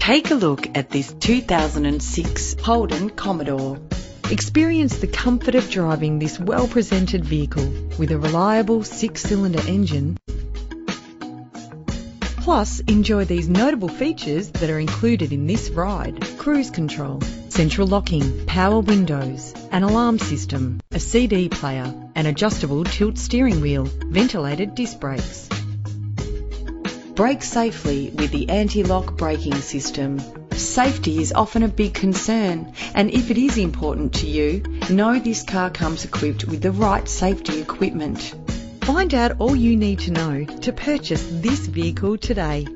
Take a look at this 2006 Holden Commodore. Experience the comfort of driving this well-presented vehicle with a reliable 6-cylinder engine. Plus, enjoy these notable features that are included in this ride: cruise control, central locking, power windows, an alarm system, a CD player, an adjustable tilt steering wheel, ventilated disc brakes. Brake safely with the anti-lock braking system. Safety is often a big concern, and if it is important to you, know this car comes equipped with the right safety equipment. Find out all you need to know to purchase this vehicle today.